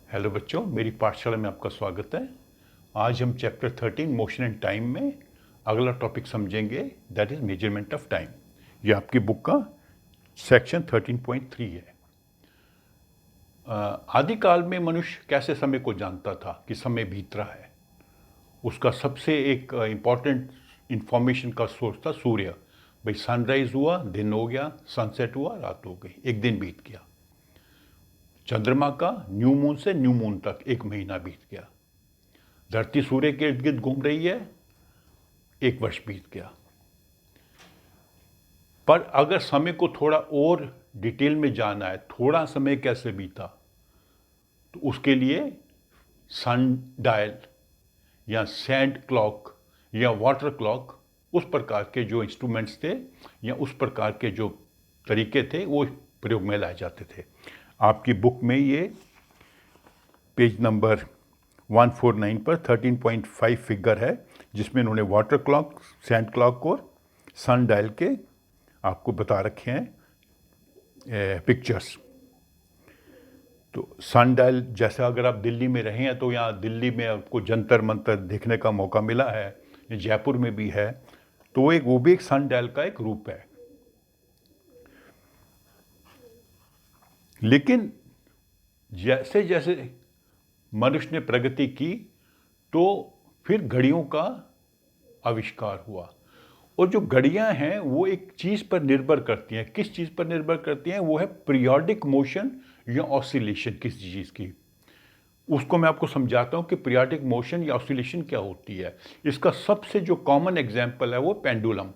Hello बच्चों, मेरी पाठशाला में आपका स्वागत है। आज हम चैप्टर 13 मोशन एंड टाइम में अगला टॉपिक समझेंगे, that is measurement of time. ये आपकी बुक का सेक्शन 13.3 है। आदिकाल में मनुष्य कैसे समय को जानता था कि समय बीत रहा है। उसका सबसे एक इम्पॉर्टेंट इंफॉर्मेशन का सोर्स था सूर्य। भाई सनराइज हुआ, दिन हो गया, सनसेट हुआ, रात हो गई, एक दिन बीत गया। चंद्रमा का न्यू मून से न्यू मून तक एक महीना बीत गया। धरती सूर्य के इर्द गिर्द घूम रही है, एक वर्ष बीत गया। पर अगर समय को थोड़ा और डिटेल में जानना है, थोड़ा समय कैसे बीता, तो उसके लिए सन डायल या सैंड क्लॉक या वाटर क्लॉक, उस प्रकार के जो इंस्ट्रूमेंट्स थे या उस प्रकार के जो तरीके थे वो प्रयोग में लाए जाते थे। आपकी बुक में ये पेज नंबर 149 पर 13.5 फिगर है, जिसमें इन्होंने वाटर क्लॉक, सैंड क्लॉक और सन डायल के आपको बता रखे हैं पिक्चर्स। तो सन डायल, जैसा अगर आप दिल्ली में रहे हैं तो यहाँ दिल्ली में आपको जंतर मंतर देखने का मौका मिला है, जयपुर में भी है, तो वो भी एक सन डायल का एक रूप है। लेकिन जैसे जैसे मनुष्य ने प्रगति की तो फिर घड़ियों का आविष्कार हुआ। और जो घड़ियां हैं वो एक चीज़ पर निर्भर करती हैं। किस चीज़ पर निर्भर करती हैं? वो है पीरियोडिक मोशन या ऑसिलेशन किसी चीज़ की। उसको मैं आपको समझाता हूँ कि पीरियोडिक मोशन या ऑसिलेशन क्या होती है। इसका सबसे जो कॉमन एग्जाम्पल है वो पेंडुलम।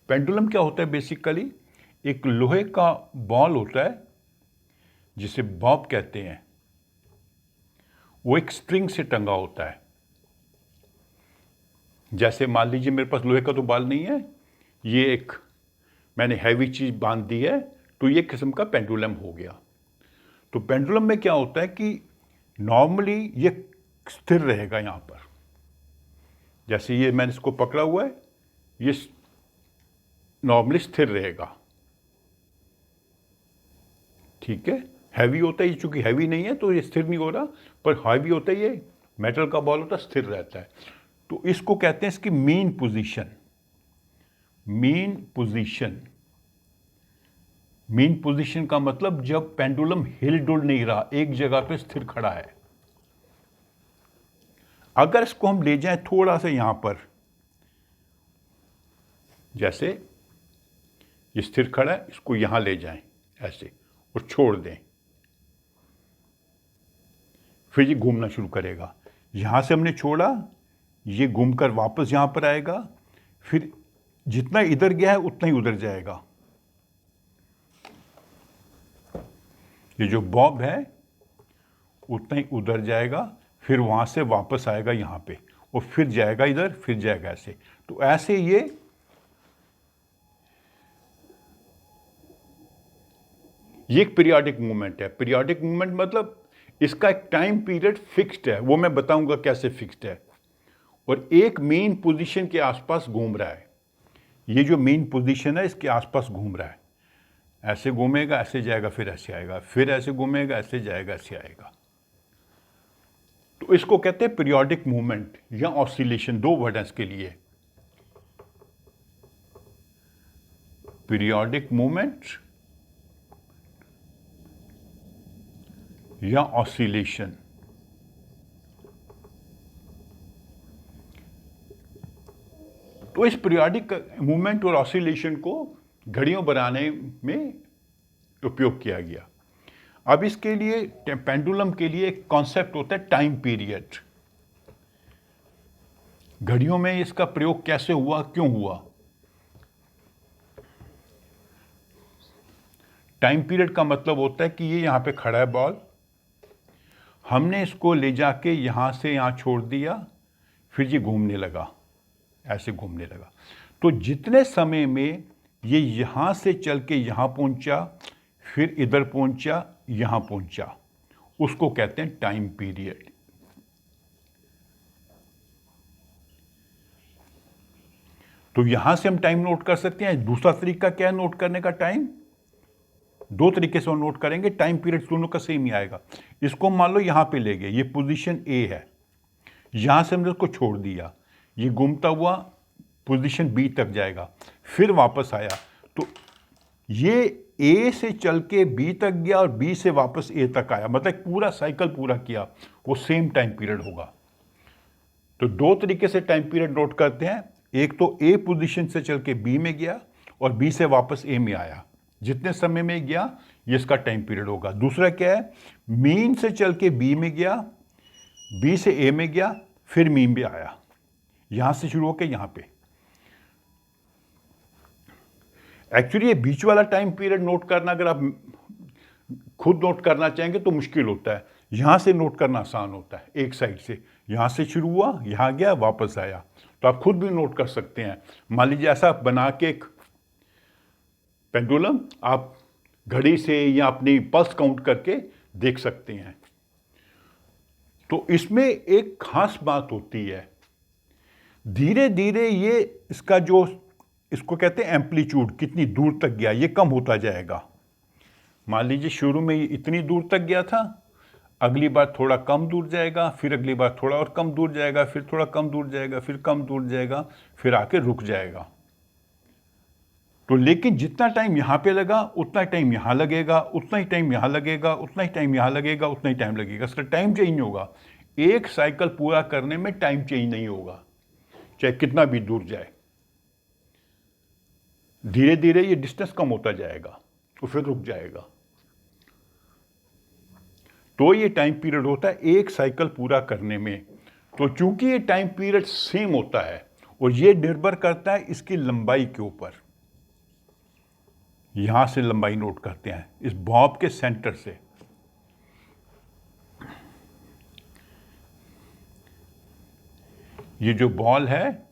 पेंडुलम क्या होता है? बेसिकली एक लोहे का बॉल होता है जिसे बॉब कहते हैं, वो एक स्ट्रिंग से टंगा होता है। जैसे मान लीजिए मेरे पास लोहे का तो बाल नहीं है, ये एक मैंने हैवी चीज़ बांध दी है, तो ये किस्म का पेंडुलम हो गया। तो पेंडुलम में क्या होता है कि नॉर्मली ये स्थिर रहेगा यहाँ पर। जैसे ये मैंने इसको पकड़ा हुआ है, ये नॉर्मली स्थिर रहेगा, ठीक है। हैवी होता है, ये चूंकि हैवी नहीं है तो ये स्थिर नहीं हो रहा, पर हैवी होता है, ये मेटल का बॉल होता है, स्थिर रहता है। तो इसको कहते हैं इसकी mean position. Mean position, mean position का मतलब जब पेंडुलम हिल डुल नहीं रहा, एक जगह पे स्थिर खड़ा है। अगर इसको हम ले जाएं थोड़ा सा यहां पर, जैसे ये स्थिर खड़ा है, इसको यहां ले जाएं ऐसे और छोड़ दें, फिर ये घूमना शुरू करेगा। यहां से हमने छोड़ा, ये घूमकर वापस यहां पर आएगा, फिर जितना इधर गया है उतना ही उधर जाएगा। ये जो बॉब है उतना ही उधर जाएगा, फिर वहां से वापस आएगा यहां पे, और फिर जाएगा इधर, फिर जाएगा ऐसे। तो ऐसे ये एक पीरियोडिक मूवमेंट है। पीरियोडिक मूवमेंट मतलब इसका एक टाइम पीरियड फिक्स्ड है, वो मैं बताऊंगा कैसे फिक्स्ड है, और एक मेन पोजीशन के आसपास घूम रहा है। ये जो मेन पोजीशन है इसके आसपास घूम रहा है, ऐसे घूमेगा, ऐसे जाएगा, फिर ऐसे आएगा, फिर ऐसे घूमेगा, ऐसे जाएगा, ऐसे आएगा। तो इसको कहते हैं पीरियोडिक मूवमेंट या ऑसिलेशन। दो वर्ड है इसके लिए, पीरियोडिक मूवमेंट या ऑसिलेशन। तो इस पीरियोडिक मूवमेंट और ऑसिलेशन को घड़ियों बनाने में उपयोग किया गया। अब इसके लिए पेंडुलम के लिए एक कॉन्सेप्ट होता है टाइम पीरियड। घड़ियों में इसका प्रयोग कैसे हुआ, क्यों हुआ? टाइम पीरियड का मतलब होता है कि ये यहां पे खड़ा है बॉल, हमने इसको ले जाके यहां से यहां छोड़ दिया, फिर ये घूमने लगा, ऐसे घूमने लगा। तो जितने समय में ये यहां से चल के यहां पहुंचा, फिर इधर पहुंचा, यहां पहुंचा, उसको कहते हैं टाइम पीरियड। तो यहां से हम टाइम नोट कर सकते हैं। दूसरा तरीका क्या है नोट करने का टाइम? दो तरीके से नोट करेंगे, टाइम पीरियड दोनों का सेम ही आएगा। इसको मान लो यहाँ पे ले गए, ये पोजीशन ए है, यहाँ से हमने उसको छोड़ दिया, ये घूमता हुआ पोजीशन बी तक जाएगा, फिर वापस आया, तो ये ए से चल के बी तक गया और बी से वापस ए तक आया, मतलब पूरा साइकिल पूरा किया, वो सेम टाइम पीरियड होगा। तो दो तरीके से टाइम पीरियड नोट करते हैं, एक तो ए पोजीशन से चल के बी में गया और बी से वापस ए में आया, जितने समय में गया ये इसका टाइम पीरियड होगा। दूसरा क्या है, मीन से चल के बी में गया, बी से ए में गया, फिर मीन में आया, यहां से शुरू होकर यहां पे। एक्चुअली ये बीच वाला टाइम पीरियड नोट करना अगर आप खुद नोट करना चाहेंगे तो मुश्किल होता है, यहां से नोट करना आसान होता है। एक साइड से यहां से शुरू हुआ, यहां गया, वापस आया, तो आप खुद भी नोट कर सकते हैं। मान लीजिए ऐसा बना के एक पेंडुलम आप घड़ी से या अपनी पल्स काउंट करके देख सकते हैं। तो इसमें एक खास बात होती है, धीरे धीरे ये इसका जो इसको कहते हैं एम्पलीट्यूड, कितनी दूर तक गया ये कम होता जाएगा। मान लीजिए शुरू में ये इतनी दूर तक गया था, अगली बार थोड़ा कम दूर जाएगा, फिर अगली बार थोड़ा और कम दूर जाएगा, फिर थोड़ा कम दूर जाएगा, फिर कम दूर जाएगा, फिर आके रुक जाएगा। तो लेकिन जितना टाइम यहाँ पे लगा उतना टाइम यहाँ लगेगा, उतना ही टाइम यहाँ लगेगा, उतना ही टाइम यहाँ लगेगा, उतना ही टाइम लगेगा, इसका टाइम चेंज होगा। एक साइकिल पूरा करने में टाइम चेंज नहीं होगा, चाहे कितना भी दूर जाए। धीरे धीरे ये डिस्टेंस कम होता जाएगा और फिर रुक जाएगा। तो ये टाइम पीरियड होता है एक साइकिल पूरा करने में। तो चूंकि ये टाइम पीरियड सेम होता है और ये निर्भर करता है इसकी लंबाई के ऊपर। यहां से लंबाई नोट करते हैं इस बॉब के सेंटर से, ये जो बॉल है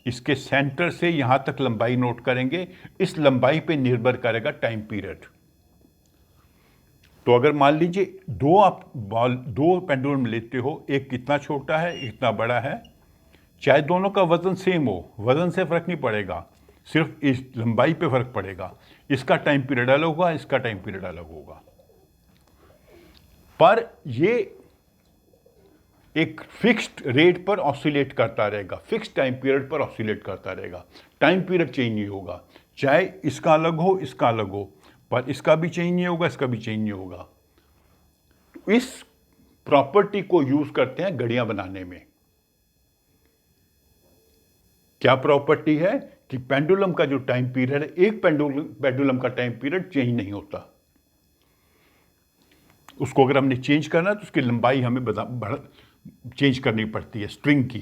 इसके सेंटर से यहां तक लंबाई नोट करेंगे, इस लंबाई पे निर्भर करेगा टाइम पीरियड। तो अगर मान लीजिए दो पेंडुलम लेते हो, एक कितना छोटा है एक इतना बड़ा है, चाहे दोनों का वजन सेम हो, वजन से फर्क नहीं पड़ेगा, सिर्फ इस लंबाई पे फर्क पड़ेगा। इसका टाइम पीरियड अलग होगा, इसका टाइम पीरियड अलग होगा, पर ये एक फिक्स्ड रेट पर ऑसिलेट करता रहेगा, फिक्स्ड टाइम पीरियड पर ऑसिलेट करता रहेगा। टाइम पीरियड चेंज नहीं होगा, चाहे इसका अलग हो इसका अलग हो, पर इसका भी चेंज नहीं होगा, इसका भी चेंज नहीं होगा। इस प्रॉपर्टी को यूज करते हैं घड़ियां बनाने में। क्या प्रॉपर्टी है कि पेंडुलम का जो टाइम पीरियड है, एक पेंडुलम का टाइम पीरियड चेंज नहीं होता। उसको अगर हमने चेंज करना है तो उसकी लंबाई हमें चेंज करनी पड़ती है, स्ट्रिंग की।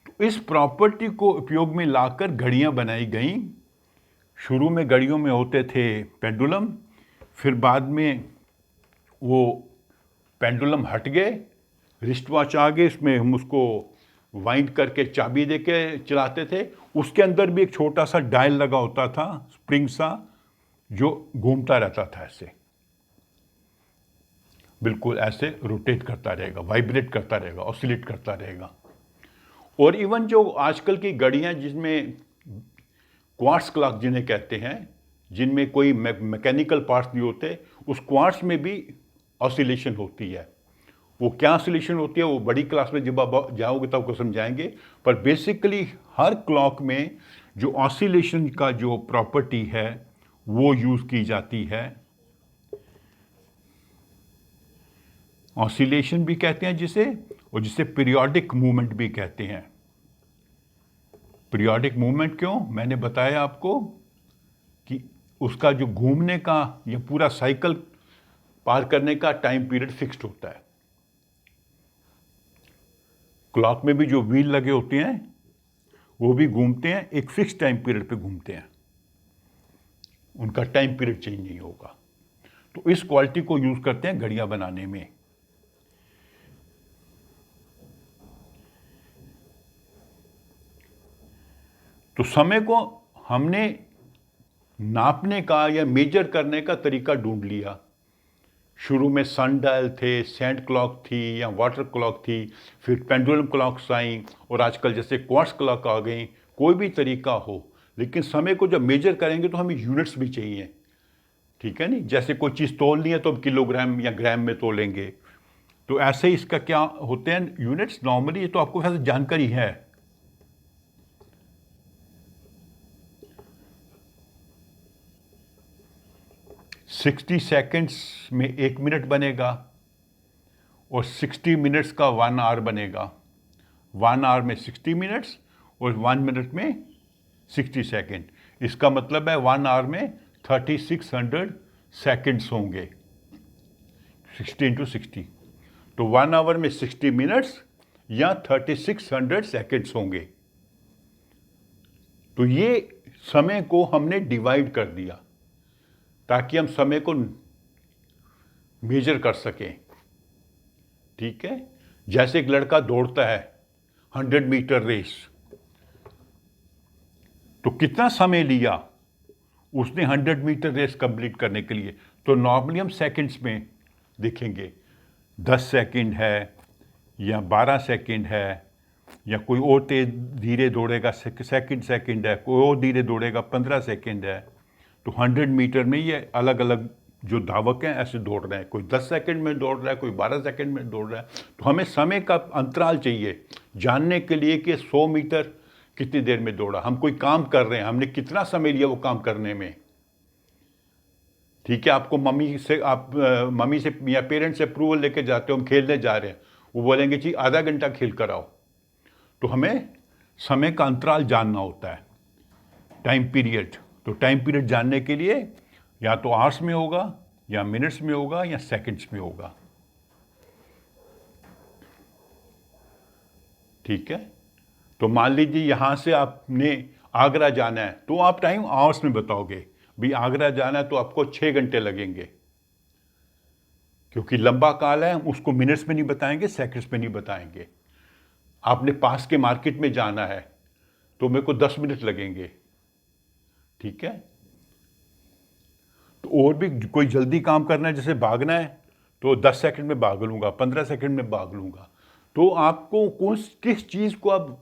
तो इस प्रॉपर्टी को उपयोग में लाकर घड़ियां बनाई गई। शुरू में घड़ियों में होते थे पेंडुलम, फिर बाद में वो पेंडुलम हट गए, रिस्ट वॉच आ गए, इसमें हम उसको वाइंड करके चाबी देके चलाते थे। उसके अंदर भी एक छोटा सा डायल लगा होता था, स्प्रिंग सा, जो घूमता रहता था, ऐसे बिल्कुल ऐसे रोटेट करता रहेगा, वाइब्रेट करता रहेगा, ऑसिलेट करता रहेगा। और इवन जो आजकल की घड़ियां जिसमें क्वार्ट्स क्लॉक जिन्हें कहते हैं, जिनमें कोई मैकेनिकल पार्ट्स नहीं होते, उस क्वार्ट्स में भी ऑसिलेशन होती है। वो क्या ऑसिलेशन होती है वो बड़ी क्लास में जब आप जाओगे तब आपको समझाएंगे, पर बेसिकली हर क्लॉक में जो ऑसिलेशन का जो प्रॉपर्टी है वो यूज की जाती है। ऑसिलेशन भी कहते हैं जिसे, और जिसे पीरियोडिक मूवमेंट भी कहते हैं। पीरियोडिक मूवमेंट क्यों, मैंने बताया आपको कि उसका जो घूमने का या पूरा साइकिल पार करने का टाइम पीरियड फिक्स्ड होता है। क्लॉक में भी जो व्हील लगे होते हैं वो भी घूमते हैं, एक फिक्स टाइम पीरियड पे घूमते हैं, उनका टाइम पीरियड चेंज नहीं होगा। तो इस क्वालिटी को यूज करते हैं घड़ियां बनाने में। तो समय को हमने नापने का या मेजर करने का तरीका ढूंढ लिया। शुरू में सन डायल थे, सैंड क्लॉक थी या वाटर क्लॉक थी, फिर पेंडुलम क्लॉक्स आई, और आजकल जैसे क्वार्ट्स क्लॉक आ गई। कोई भी तरीका हो, लेकिन समय को जब मेजर करेंगे तो हमें यूनिट्स भी चाहिए। ठीक है नहीं, जैसे कोई चीज़ तोलनी है तो हम किलोग्राम या ग्राम में तोलेंगे। तो ऐसे ही इसका क्या होते हैं यूनिट्स नॉर्मली, ये तो आपको वैसे जानकारी है। सिक्सटी सेकेंड्स में 1 मिनट बनेगा और 60 मिनट्स का 1 आवर बनेगा। 1 आवर में 60 मिनट्स और 1 मिनट में 60 सेकेंड। इसका मतलब है 1 आवर में 3600 सेकेंड्स होंगे। 60 × 60 तो 1 आवर में 60 मिनट्स या 3600 सेकेंड्स होंगे। तो ये समय को हमने डिवाइड कर दिया ताकि हम समय को मेजर कर सकें। ठीक है, जैसे एक लड़का दौड़ता है 100 मीटर रेस, तो कितना समय लिया उसने 100 मीटर रेस कंप्लीट करने के लिए, तो नॉर्मली हम सेकंड्स में देखेंगे। 10 सेकंड है या 12 सेकंड है, या कोई और तेज धीरे दौड़ेगा सेकंड है, कोई और धीरे दौड़ेगा 15 सेकंड है। तो 100 मीटर में ये अलग अलग जो धावक हैं ऐसे दौड़ रहे हैं, कोई 10 सेकंड में दौड़ रहा है, कोई 12 सेकंड में दौड़ रहा है। तो हमें समय का अंतराल चाहिए जानने के लिए कि 100 मीटर कितनी देर में दौड़ा। हम कोई काम कर रहे हैं, हमने कितना समय लिया वो काम करने में। ठीक है, आपको मम्मी से या पेरेंट्स से अप्रूवल लेके जाते हो, हम खेलने जा रहे हैं, वो बोलेंगे जी आधा घंटा खेल कर आओ। तो हमें समय का अंतराल जानना होता है, टाइम पीरियड। तो टाइम पीरियड जानने के लिए या तो आवर्स में होगा या मिनट्स में होगा या सेकंड्स में होगा। ठीक है, तो मान लीजिए यहाँ से आपने आगरा जाना है तो आप टाइम आवर्स में बताओगे। भी आगरा जाना है तो आपको 6 घंटे लगेंगे, क्योंकि लंबा काल है, उसको मिनट्स में नहीं बताएंगे, सेकंड्स में नहीं बताएंगे। आपने पास के मार्केट में जाना है तो मेरे को 10 मिनट लगेंगे। ठीक है, तो और भी कोई जल्दी काम करना है, जैसे भागना है तो 10 सेकंड में भाग लूँगा, 15 सेकंड में भाग लूँगा। तो आपको किस चीज़ को आप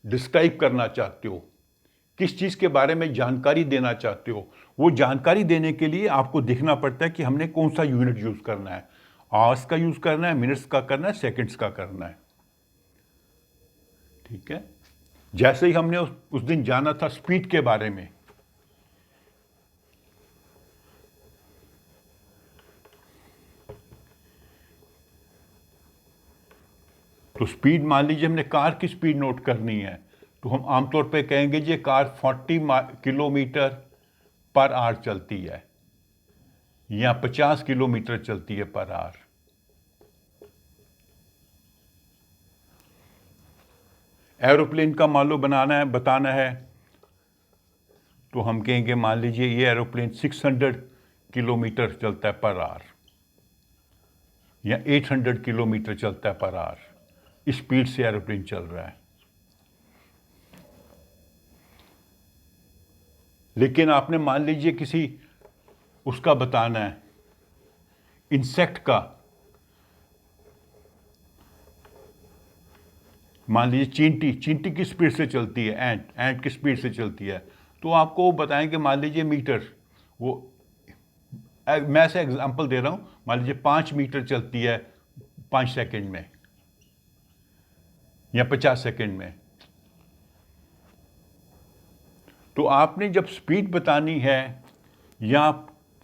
डिस्क्राइब करना चाहते हो, किस चीज़ के बारे में जानकारी देना चाहते हो, वो जानकारी देने के लिए आपको देखना पड़ता है कि हमने कौन सा यूनिट यूज़ करना है। आवर्स का यूज़ करना है, मिनट्स का करना है, सेकंड्स का करना है। ठीक है, जैसे ही हमने उस दिन जाना था स्पीड के बारे में। तो स्पीड मान लीजिए हमने कार की स्पीड नोट करनी है, तो हम आमतौर पे कहेंगे जी कार 40 किलोमीटर पर आवर चलती है या 50 किलोमीटर चलती है पर आवर। एरोप्लेन का मान लो बताना है तो हम कहेंगे मान लीजिए ये एरोप्लेन 600 किलोमीटर चलता है पर आवर या 800 किलोमीटर चलता है पर आवर। स्पीड से एरोप्लेन चल रहा है। लेकिन आपने मान लीजिए किसी उसका बताना है, इंसेक्ट का, मान लीजिए चींटी की स्पीड से चलती है, एंट की स्पीड से चलती है, तो आपको वो बताएंगे मान लीजिए मीटर। वो मैं ऐसे एग्जांपल दे रहा हूँ, मान लीजिए 5 मीटर चलती है 5 सेकंड में या 50 सेकंड में। तो आपने जब स्पीड बतानी है या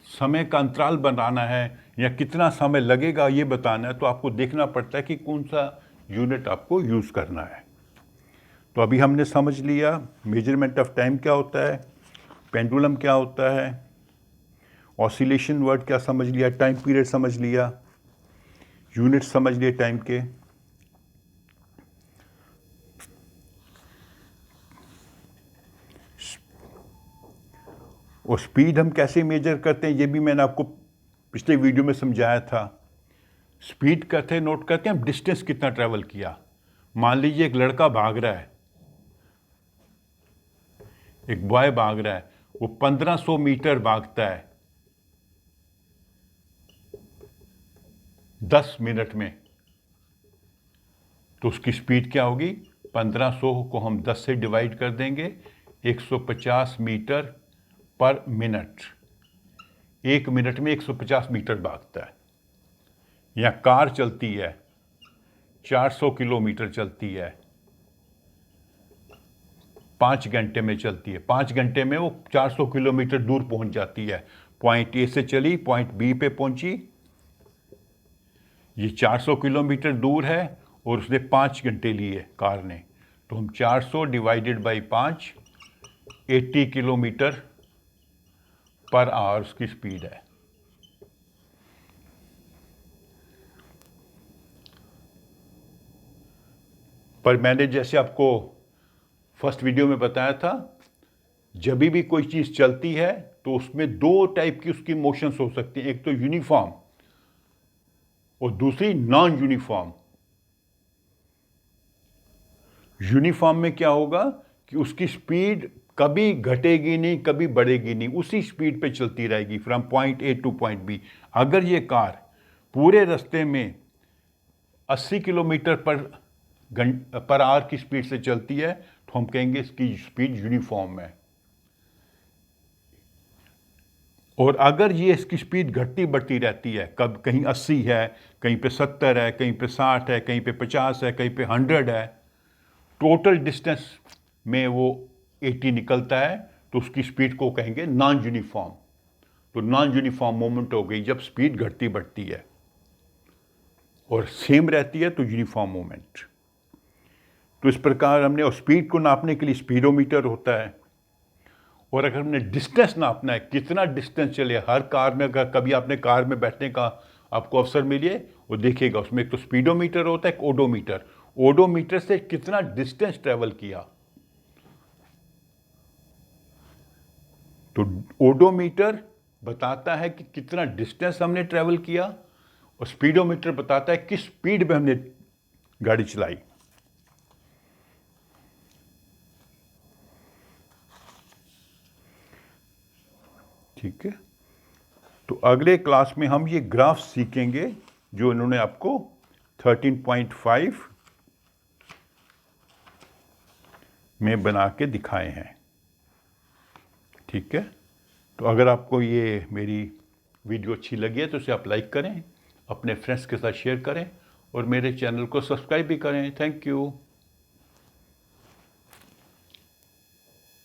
समय का अंतराल बनाना है या कितना समय लगेगा ये बताना है, तो आपको देखना पड़ता है कि कौन सा यूनिट आपको यूज़ करना है। तो अभी हमने समझ लिया मेजरमेंट ऑफ टाइम क्या होता है, पेंडुलम क्या होता है, ऑसिलेशन वर्ड क्या समझ लिया, टाइम पीरियड समझ लिया, यूनिट समझ लिए टाइम के। और स्पीड हम कैसे मेजर करते हैं ये भी मैंने आपको पिछले वीडियो में समझाया था। स्पीड करते नोट करते हैं हम डिस्टेंस कितना ट्रैवल किया। मान लीजिए एक लड़का भाग रहा है, एक बॉय भाग रहा है, वो 1500 मीटर भागता है 10 मिनट में, तो उसकी स्पीड क्या होगी? 1500 को हम 10 से डिवाइड कर देंगे, 150 मीटर पर मिनट। 1 मिनट में 150 मीटर भागता है। या कार चलती है 400 किलोमीटर चलती है, 5 घंटे में चलती है, 5 घंटे में वो 400 किलोमीटर दूर पहुंच जाती है। पॉइंट ए से चली, पॉइंट बी पे पहुंची, ये 400 किलोमीटर दूर है और उसने 5 घंटे लिए कार ने, तो हम 400 divided by 5, 80 kilometre per hour उसकी स्पीड है। पर मैंने जैसे आपको फर्स्ट वीडियो में बताया था, जब भी कोई चीज़ चलती है तो उसमें 2 टाइप की उसकी मोशंस हो सकती हैं, एक तो यूनिफॉर्म और दूसरी नॉन यूनिफॉर्म। यूनिफॉर्म में क्या होगा कि उसकी स्पीड कभी घटेगी नहीं, कभी बढ़ेगी नहीं, उसी स्पीड पे चलती रहेगी from point A to point B. अगर ये कार पूरे रास्ते में 80 किलोमीटर पर आवर की स्पीड से चलती है तो हम कहेंगे इसकी स्पीड यूनिफॉर्म है। और अगर ये इसकी स्पीड घटती बढ़ती रहती है, कब कहीं 80 है, कहीं पे 70 है, कहीं पे 60 है, कहीं पे 50 है, कहीं पे 100 है, टोटल डिस्टेंस में वो 80 निकलता है, तो उसकी स्पीड को कहेंगे नॉन यूनिफॉर्म। तो नॉन यूनिफॉर्म मूवमेंट हो गई जब स्पीड घटती बढ़ती है, और सेम रहती है तो यूनिफॉर्म मूवमेंट। तो इस प्रकार हमने, और स्पीड को नापने के लिए स्पीडोमीटर होता है। और अगर हमने डिस्टेंस नापना है, कितना डिस्टेंस चले, हर कार में, अगर कभी आपने कार में बैठने का आपको अवसर मिले, वो देखिएगा उसमें एक तो स्पीडोमीटर होता है, एक ओडोमीटर। ओडोमीटर से कितना डिस्टेंस ट्रेवल किया, तो ओडोमीटर बताता है कि कितना डिस्टेंस हमने ट्रेवल किया, और स्पीडोमीटर बताता है किस स्पीड में हमने गाड़ी चलाई। ठीक है, तो अगले क्लास में हम ये ग्राफ सीखेंगे जो इन्होंने आपको 13.5 में बना के दिखाए हैं। ठीक है, तो अगर आपको ये मेरी वीडियो अच्छी लगी है तो इसे आप लाइक करें, अपने फ्रेंड्स के साथ शेयर करें और मेरे चैनल को सब्सक्राइब भी करें। Thank you.